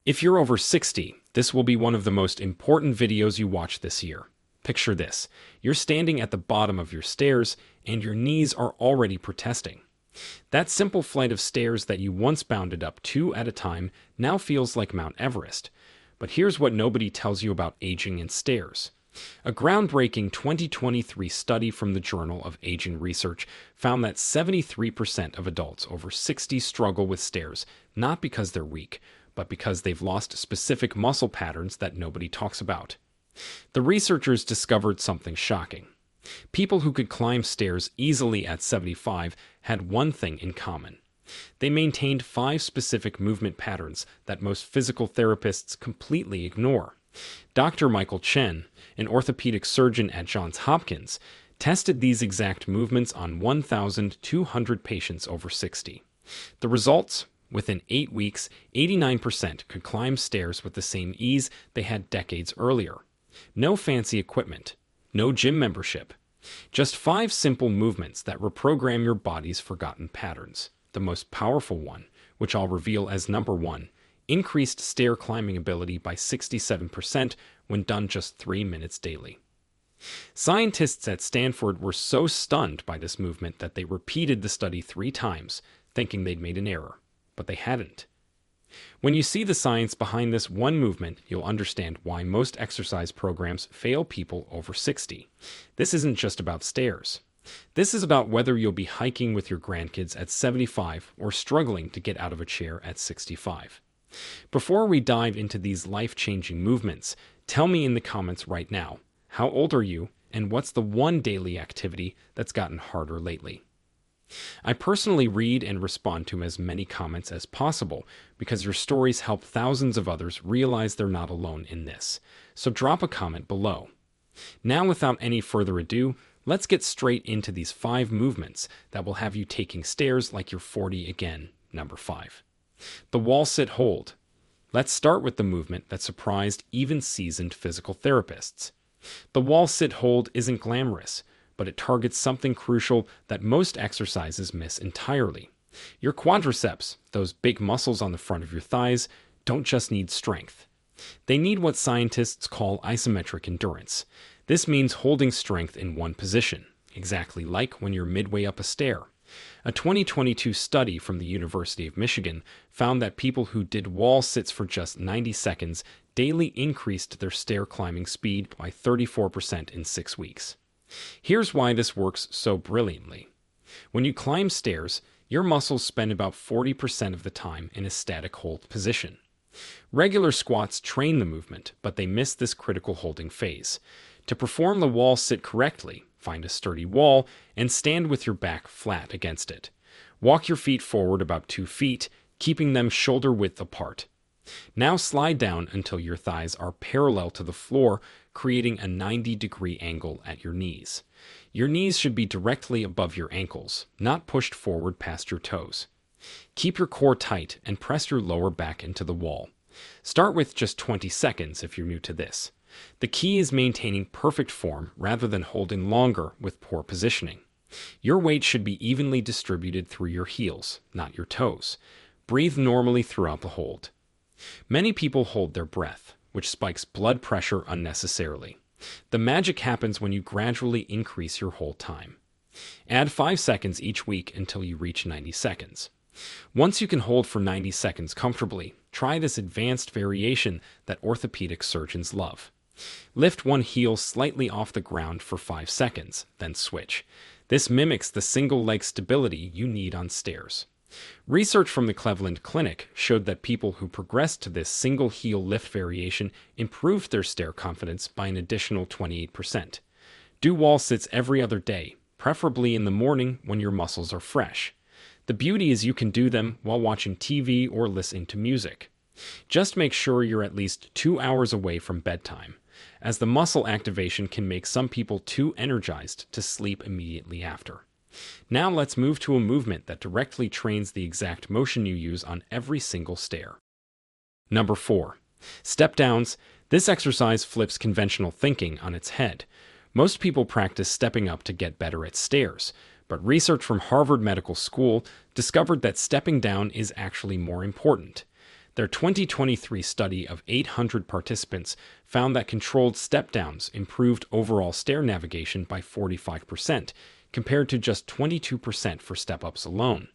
If you're over 60, this will be one of the most important videos you watch this year. Picture this. You're standing at the bottom of your stairs and your knees are already protesting. That simple flight of stairs that you once bounded up two at a time now feels like Mount Everest. But here's what nobody tells you about aging and stairs. A groundbreaking 2023 study from the Journal of Aging Research found that 73% of adults over 60 struggle with stairs, not because they're weak, but because they've lost specific muscle patterns that nobody talks about. The researchers discovered something shocking. People who could climb stairs easily at 75 had one thing in common. They maintained 5 specific movement patterns that most physical therapists completely ignore. Dr. Michael Chen, an orthopedic surgeon at Johns Hopkins, tested these exact movements on 1,200 patients over 60. The results? Within 8 weeks, 89% could climb stairs with the same ease they had decades earlier. No fancy equipment, no gym membership. Just 5 simple movements that reprogram your body's forgotten patterns. The most powerful one, which I'll reveal as number 1, increased stair climbing ability by 67% when done just 3 minutes daily. Scientists at Stanford were so stunned by this movement that they repeated the study 3 times, thinking they'd made an error. But they hadn't. When you see the science behind this one movement, you'll understand why most exercise programs fail people over 60. This isn't just about stairs. This is about whether you'll be hiking with your grandkids at 75 or struggling to get out of a chair at 65. Before we dive into these life-changing movements, tell me in the comments right now, how old are you and what's the one daily activity that's gotten harder lately? I personally read and respond to as many comments as possible because your stories help thousands of others realize they're not alone in this. So drop a comment below. Now, without any further ado, let's get straight into these 5 movements that will have you taking stairs like you're 40 again. Number 5. The wall sit hold. Let's start with the movement that surprised even seasoned physical therapists. The wall sit hold isn't glamorous, but it targets something crucial that most exercises miss entirely. Your quadriceps, those big muscles on the front of your thighs, don't just need strength. They need what scientists call isometric endurance. This means holding strength in one position, exactly like when you're midway up a stair. A 2022 study from the University of Michigan found that people who did wall sits for just 90 seconds daily increased their stair climbing speed by 34% in 6 weeks. Here's why this works so brilliantly. When you climb stairs, your muscles spend about 40% of the time in a static hold position. Regular squats train the movement, but they miss this critical holding phase. To perform the wall sit correctly, find a sturdy wall and stand with your back flat against it. Walk your feet forward about 2 feet, keeping them shoulder width apart. Now slide down until your thighs are parallel to the floor, creating a 90-degree angle at your knees. Your knees should be directly above your ankles, not pushed forward past your toes. Keep your core tight and press your lower back into the wall. Start with just 20 seconds if you're new to this. The key is maintaining perfect form rather than holding longer with poor positioning. Your weight should be evenly distributed through your heels, not your toes. Breathe normally throughout the hold. Many people hold their breath, which spikes blood pressure unnecessarily. The magic happens when you gradually increase your hold time. Add 5 seconds each week until you reach 90 seconds. Once you can hold for 90 seconds comfortably, try this advanced variation that orthopedic surgeons love. Lift one heel slightly off the ground for 5 seconds, then switch. This mimics the single leg stability you need on stairs. Research from the Cleveland Clinic showed that people who progressed to this single heel lift variation improved their stair confidence by an additional 28%. Do wall sits every other day, preferably in the morning when your muscles are fresh. The beauty is you can do them while watching TV or listening to music. Just make sure you're at least 2 hours away from bedtime, as the muscle activation can make some people too energized to sleep immediately after. Now let's move to a movement that directly trains the exact motion you use on every single stair. Number 4. Step downs. This exercise flips conventional thinking on its head. Most people practice stepping up to get better at stairs, but research from Harvard Medical School discovered that stepping down is actually more important. Their 2023 study of 800 participants found that controlled step-downs improved overall stair navigation by 45%, compared to just 22% for step-ups alone.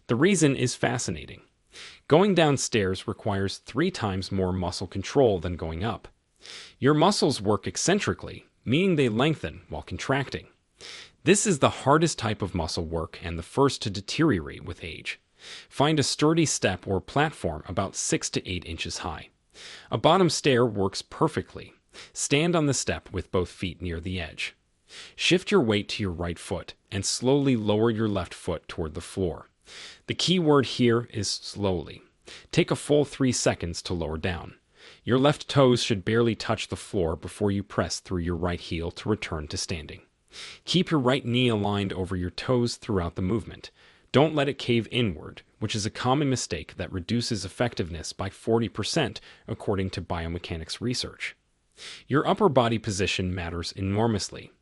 The reason is fascinating. Going downstairs requires 3 times more muscle control than going up. Your muscles work eccentrically, meaning they lengthen while contracting. This is the hardest type of muscle work and the first to deteriorate with age. Find a sturdy step or platform about 6 to 8 inches high. A bottom stair works perfectly. Stand on the step with both feet near the edge. Shift your weight to your right foot and slowly lower your left foot toward the floor. The key word here is slowly. Take a full 3 seconds to lower down. Your left toes should barely touch the floor before you press through your right heel to return to standing. Keep your right knee aligned over your toes throughout the movement. Don't let it cave inward, which is a common mistake that reduces effectiveness by 40% according to biomechanics research. Your upper body position matters enormously.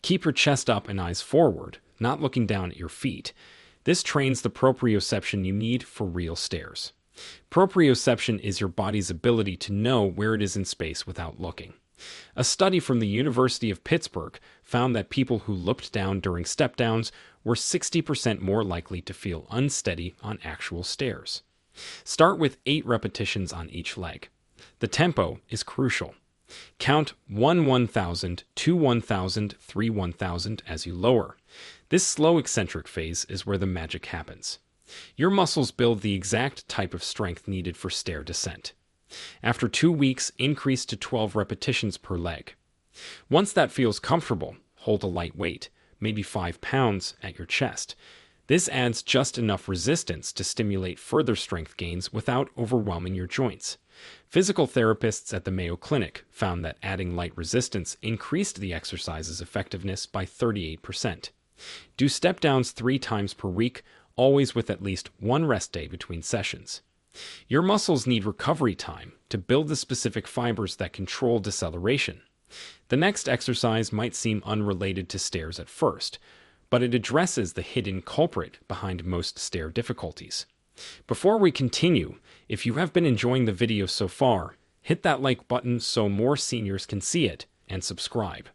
Keep your chest up and eyes forward, not looking down at your feet. This trains the proprioception you need for real stairs. Proprioception is your body's ability to know where it is in space without looking. A study from the University of Pittsburgh found that people who looked down during step-downs were 60% more likely to feel unsteady on actual stairs. Start with 8 repetitions on each leg. The tempo is crucial. Count 1 1,000, 2 1,000, 3 1,000 as you lower. This slow eccentric phase is where the magic happens. Your muscles build the exact type of strength needed for stair descent. After 2 weeks, increase to 12 repetitions per leg. Once that feels comfortable, hold a light weight, maybe 5 pounds, at your chest. This adds just enough resistance to stimulate further strength gains without overwhelming your joints. Physical therapists at the Mayo Clinic found that adding light resistance increased the exercise's effectiveness by 38%. Do step-downs 3 times per week, always with at least 1 rest day between sessions. Your muscles need recovery time to build the specific fibers that control deceleration. The next exercise might seem unrelated to stairs at first, but it addresses the hidden culprit behind most stair difficulties. Before we continue, if you have been enjoying the video so far, hit that like button so more seniors can see it, and subscribe.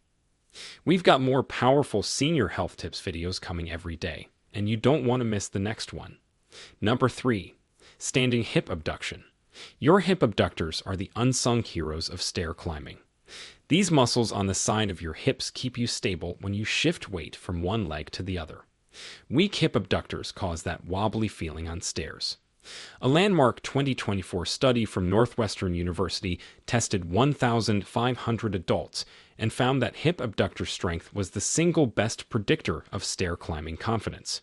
We've got more powerful senior health tips videos coming every day, and you don't want to miss the next one. Number 3. Standing hip abduction. Your hip abductors are the unsung heroes of stair climbing. These muscles on the side of your hips keep you stable when you shift weight from one leg to the other. Weak hip abductors cause that wobbly feeling on stairs. A landmark 2024 study from Northwestern University tested 1,500 adults and found that hip abductor strength was the single best predictor of stair climbing confidence.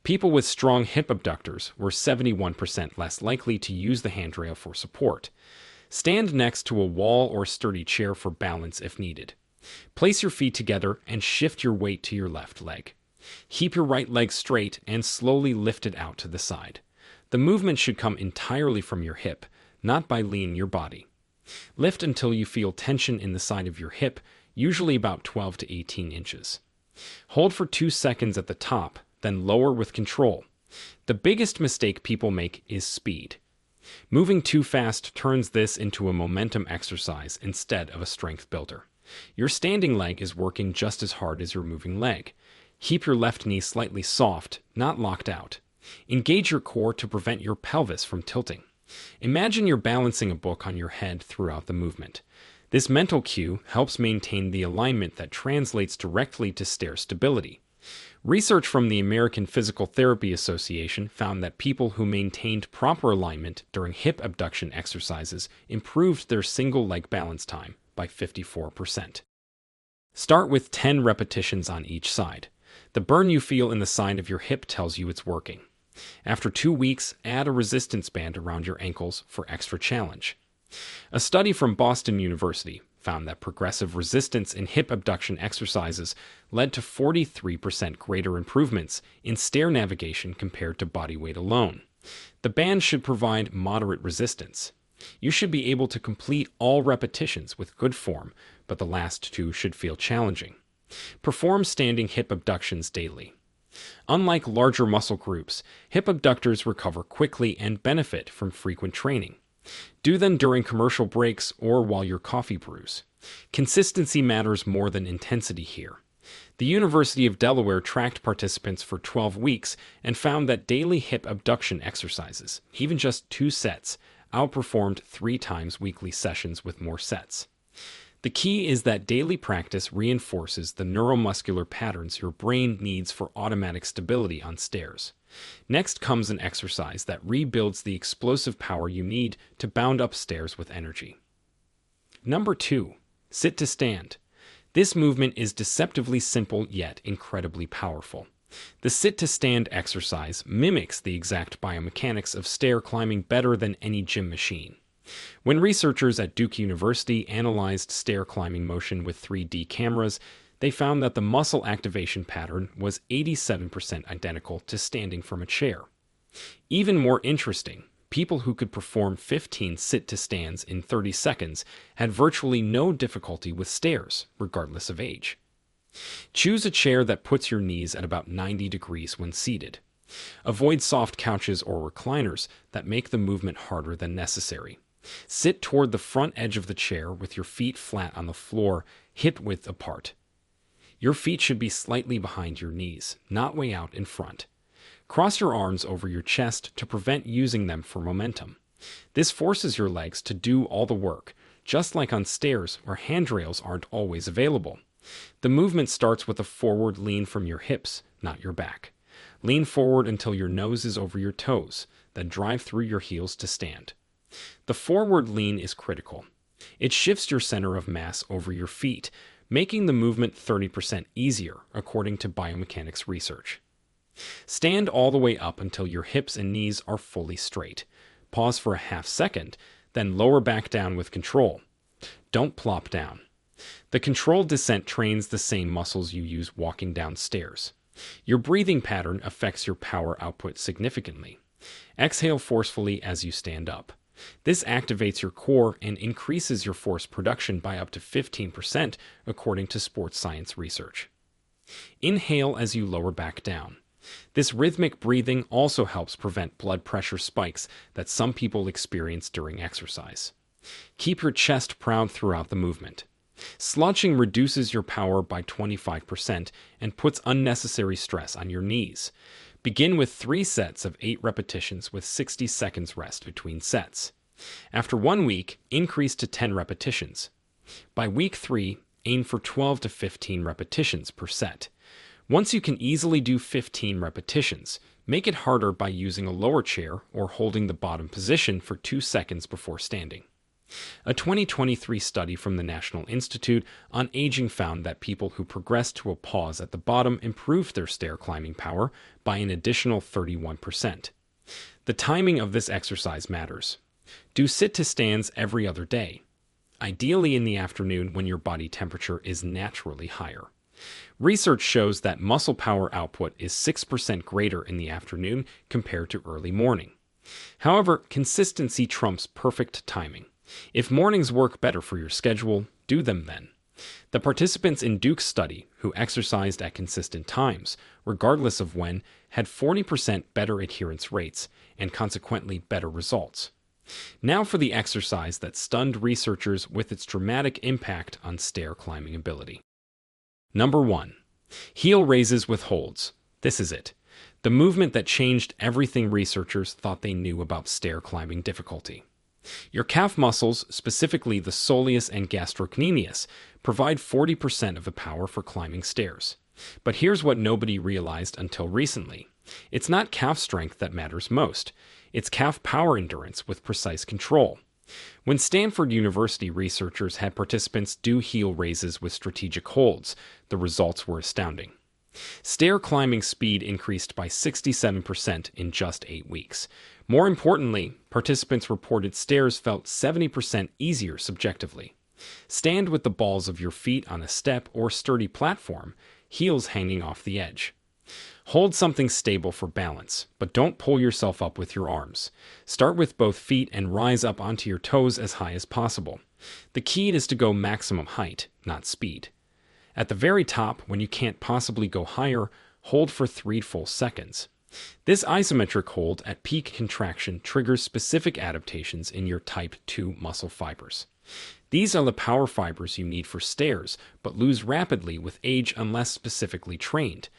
People with strong hip abductors were 71% less likely to use the handrail for support. Stand next to a wall or sturdy chair for balance if needed. Place your feet together and shift your weight to your left leg. Keep your right leg straight and slowly lift it out to the side. The movement should come entirely from your hip, not by leaning your body. Lift until you feel tension in the side of your hip, usually about 12 to 18 inches. Hold for 2 seconds at the top, then lower with control. The biggest mistake people make is speed. Moving too fast turns this into a momentum exercise instead of a strength builder. Your standing leg is working just as hard as your moving leg. Keep your left knee slightly soft, not locked out. Engage your core to prevent your pelvis from tilting. Imagine you're balancing a book on your head throughout the movement. This mental cue helps maintain the alignment that translates directly to stair stability. Research from the American Physical Therapy Association found that people who maintained proper alignment during hip abduction exercises improved their single leg balance time by 54%. Start with 10 repetitions on each side. The burn you feel in the side of your hip tells you it's working. After 2 weeks, add a resistance band around your ankles for extra challenge. A study from Boston University found that progressive resistance in hip abduction exercises led to 43% greater improvements in stair navigation compared to body weight alone. The band should provide moderate resistance. You should be able to complete all repetitions with good form, but the last 2 should feel challenging. Perform standing hip abductions daily. Unlike larger muscle groups, hip abductors recover quickly and benefit from frequent training. Do them during commercial breaks or while your coffee brews. Consistency matters more than intensity here. The University of Delaware tracked participants for 12 weeks and found that daily hip abduction exercises, even just 2 sets, outperformed 3 times weekly sessions with more sets. The key is that daily practice reinforces the neuromuscular patterns your brain needs for automatic stability on stairs. Next comes an exercise that rebuilds the explosive power you need to bound up stairs with energy. Number 2. Sit to stand. This movement is deceptively simple yet incredibly powerful. The sit-to-stand exercise mimics the exact biomechanics of stair climbing better than any gym machine. When researchers at Duke University analyzed stair climbing motion with 3D cameras, they found that the muscle activation pattern was 87% identical to standing from a chair. Even more interesting, people who could perform 15 sit-to-stands in 30 seconds had virtually no difficulty with stairs, regardless of age. Choose a chair that puts your knees at about 90 degrees when seated. Avoid soft couches or recliners that make the movement harder than necessary. Sit toward the front edge of the chair with your feet flat on the floor, hip-width apart. Your feet should be slightly behind your knees, not way out in front. Cross your arms over your chest to prevent using them for momentum. This forces your legs to do all the work, just like on stairs where handrails aren't always available. The movement starts with a forward lean from your hips, not your back. Lean forward until your nose is over your toes, then drive through your heels to stand. The forward lean is critical. It shifts your center of mass over your feet, making the movement 30% easier, according to biomechanics research. Stand all the way up until your hips and knees are fully straight. Pause for a half second, then lower back down with control. Don't plop down. The controlled descent trains the same muscles you use walking downstairs. Your breathing pattern affects your power output significantly. Exhale forcefully as you stand up. This activates your core and increases your force production by up to 15%, according to sports science research. Inhale as you lower back down. This rhythmic breathing also helps prevent blood pressure spikes that some people experience during exercise. Keep your chest proud throughout the movement. Slouching reduces your power by 25% and puts unnecessary stress on your knees. Begin with 3 sets of 8 repetitions with 60 seconds rest between sets. After 1 week, increase to 10 repetitions. By week 3, aim for 12 to 15 repetitions per set. Once you can easily do 15 repetitions, make it harder by using a lower chair or holding the bottom position for 2 seconds before standing. A 2023 study from the National Institute on Aging found that people who progressed to a pause at the bottom improved their stair climbing power by an additional 31%. The timing of this exercise matters. Do sit-to-stands every other day, ideally in the afternoon when your body temperature is naturally higher. Research shows that muscle power output is 6% greater in the afternoon compared to early morning. However, consistency trumps perfect timing. If mornings work better for your schedule, do them then. The participants in Duke's study, who exercised at consistent times, regardless of when, had 40% better adherence rates and consequently better results. Now for the exercise that stunned researchers with its dramatic impact on stair climbing ability. Number 1. Heel raises with holds. This is it. The movement that changed everything researchers thought they knew about stair climbing difficulty. Your calf muscles, specifically the soleus and gastrocnemius, provide 40% of the power for climbing stairs. But here's what nobody realized until recently. It's not calf strength that matters most. It's calf power endurance with precise control. When Stanford University researchers had participants do heel raises with strategic holds, the results were astounding. Stair climbing speed increased by 67% in just 8 weeks. More importantly, participants reported stairs felt 70% easier subjectively. Stand with the balls of your feet on a step or sturdy platform, heels hanging off the edge. Hold something stable for balance, but don't pull yourself up with your arms. Start with both feet and rise up onto your toes as high as possible. The key is to go maximum height, not speed. At the very top, when you can't possibly go higher, Hold for 3 full seconds. This isometric hold at peak contraction triggers specific adaptations in your type 2 muscle fibers. These are the power fibers you need for stairs, but lose rapidly with age unless specifically trained.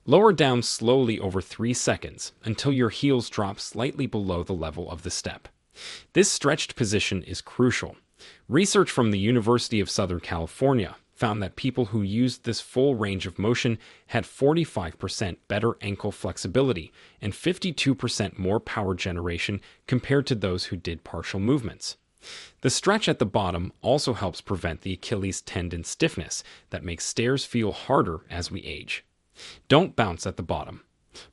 Lower down slowly over 3 seconds until your heels drop slightly below the level of the step. This stretched position is crucial. Research from the University of Southern California found that people who used this full range of motion had 45% better ankle flexibility and 52% more power generation compared to those who did partial movements. The stretch at the bottom also helps prevent the Achilles tendon stiffness that makes stairs feel harder as we age. Don't bounce at the bottom.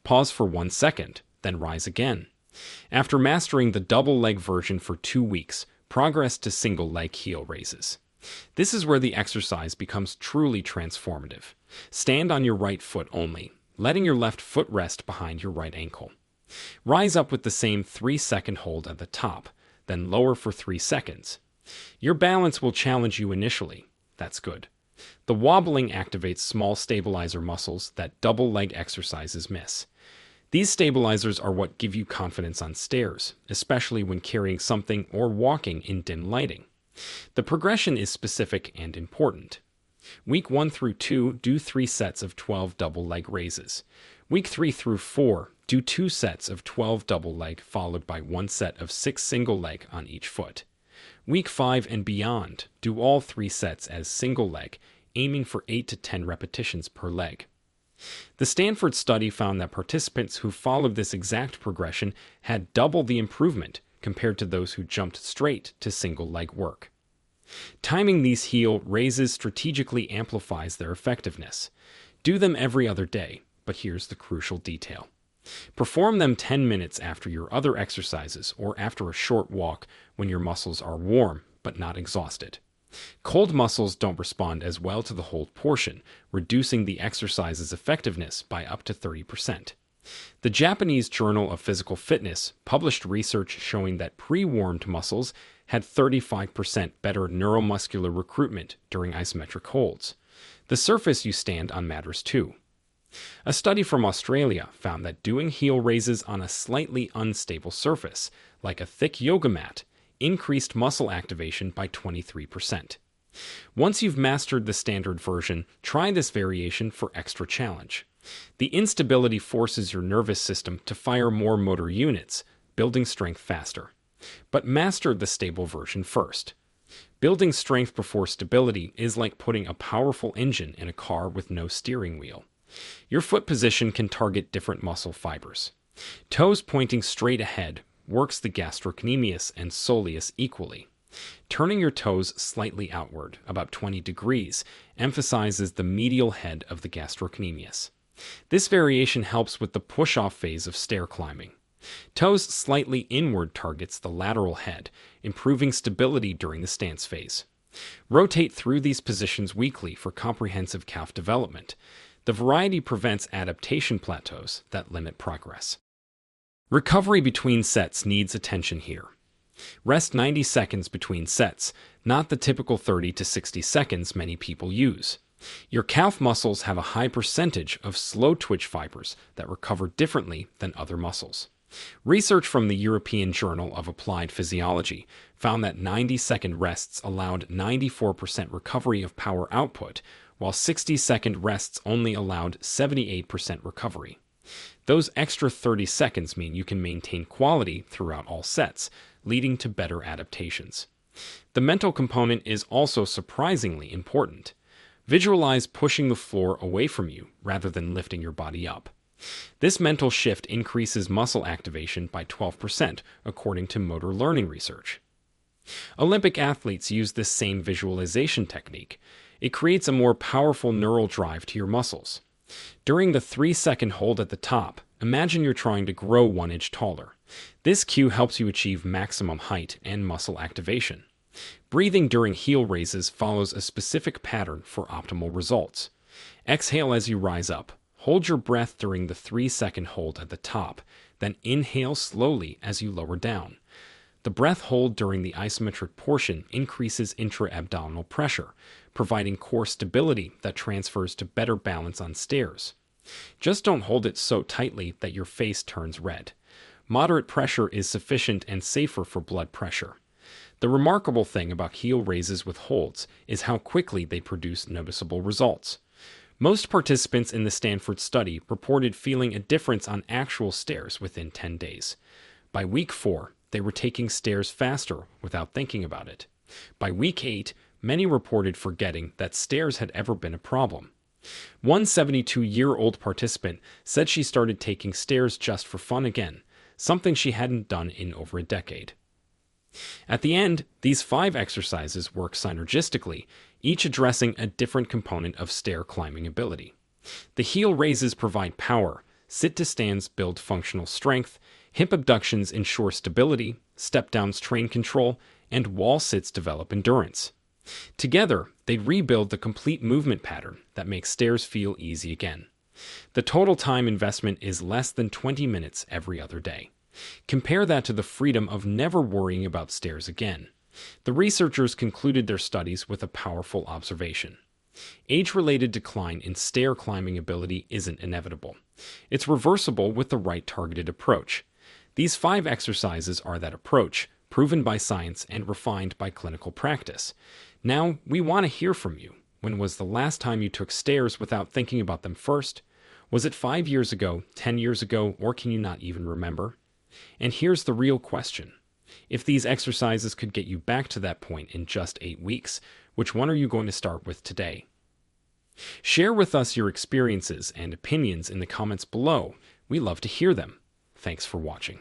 Pause for 1 second, then rise again. After mastering the double leg version for 2 weeks, progress to single leg heel raises. This is where the exercise becomes truly transformative. Stand on your right foot only, letting your left foot rest behind your right ankle. Rise up with the same 3-second hold at the top, then lower for 3 seconds. Your balance will challenge you initially. That's good. The wobbling activates small stabilizer muscles that double leg exercises miss. These stabilizers are what give you confidence on stairs, especially when carrying something or walking in dim lighting. The progression is specific and important. Week 1 through 2, do 3 sets of 12 double leg raises. Week 3 through 4, do 2 sets of 12 double leg followed by 1 set of 6 single leg on each foot. Week 5 and beyond, do all 3 sets as single leg, aiming for 8 to 10 repetitions per leg. The Stanford study found that participants who followed this exact progression had double the improvement compared to those who jumped straight to single leg work. Timing these heel raises strategically amplifies their effectiveness. Do them every other day, but here's the crucial detail. Perform them 10 minutes after your other exercises or after a short walk when your muscles are warm but not exhausted. Cold muscles don't respond as well to the hold portion, reducing the exercise's effectiveness by up to 30%. The Japanese Journal of Physical Fitness published research showing that pre-warmed muscles had 35% better neuromuscular recruitment during isometric holds. The surface you stand on matters too. A study from Australia found that doing heel raises on a slightly unstable surface, like a thick yoga mat, increased muscle activation by 23%. Once you've mastered the standard version, try this variation for extra challenge. The instability forces your nervous system to fire more motor units, building strength faster. But master the stable version first. Building strength before stability is like putting a powerful engine in a car with no steering wheel. Your foot position can target different muscle fibers. Toes pointing straight ahead works the gastrocnemius and soleus equally. Turning your toes slightly outward, about 20 degrees, emphasizes the medial head of the gastrocnemius. This variation helps with the push-off phase of stair climbing. Toes slightly inward targets the lateral head, improving stability during the stance phase. Rotate through these positions weekly for comprehensive calf development. The variety prevents adaptation plateaus that limit progress. Recovery between sets needs attention here. Rest 90 seconds between sets, not the typical 30 to 60 seconds many people use. Your calf muscles have a high percentage of slow twitch fibers that recover differently than other muscles. Research from the European Journal of Applied Physiology found that 90-second rests allowed 94% recovery of power output, while 60-second rests only allowed 78% recovery. Those extra 30 seconds mean you can maintain quality throughout all sets, leading to better adaptations. The mental component is also surprisingly important. Visualize pushing the floor away from you rather than lifting your body up. This mental shift increases muscle activation by 12%, according to motor learning research. Olympic athletes use this same visualization technique. It creates a more powerful neural drive to your muscles. During the 3-second hold at the top, imagine you're trying to grow 1 inch taller. This cue helps you achieve maximum height and muscle activation. Breathing during heel raises follows a specific pattern for optimal results. Exhale as you rise up. Hold your breath during the 3-second hold at the top, then inhale slowly as you lower down. The breath hold during the isometric portion increases intra-abdominal pressure, providing core stability that transfers to better balance on stairs. Just don't hold it so tightly that your face turns red. Moderate pressure is sufficient and safer for blood pressure. The remarkable thing about heel raises with holds is how quickly they produce noticeable results. Most participants in the Stanford study reported feeling a difference on actual stairs within 10 days. By week 4, they were taking stairs faster without thinking about it. By week 8, many reported forgetting that stairs had ever been a problem. One 72-year-old participant said she started taking stairs just for fun again, something she hadn't done in over a decade. At the end, these 5 exercises work synergistically, each addressing a different component of stair climbing ability. The heel raises provide power, sit-to-stands build functional strength, hip abductions ensure stability, step-downs train control, and wall sits develop endurance. Together, they rebuild the complete movement pattern that makes stairs feel easy again. The total time investment is less than 20 minutes every other day. Compare that to the freedom of never worrying about stairs again. The researchers concluded their studies with a powerful observation. Age-related decline in stair climbing ability isn't inevitable. It's reversible with the right targeted approach. These 5 exercises are that approach, proven by science and refined by clinical practice. Now, we want to hear from you. When was the last time you took stairs without thinking about them first? Was it 5 years ago, 10 years ago, or can you not even remember? And here's the real question. If these exercises could get you back to that point in just 8 weeks, which one are you going to start with today? Share with us your experiences and opinions in the comments below. We love to hear them. Thanks for watching.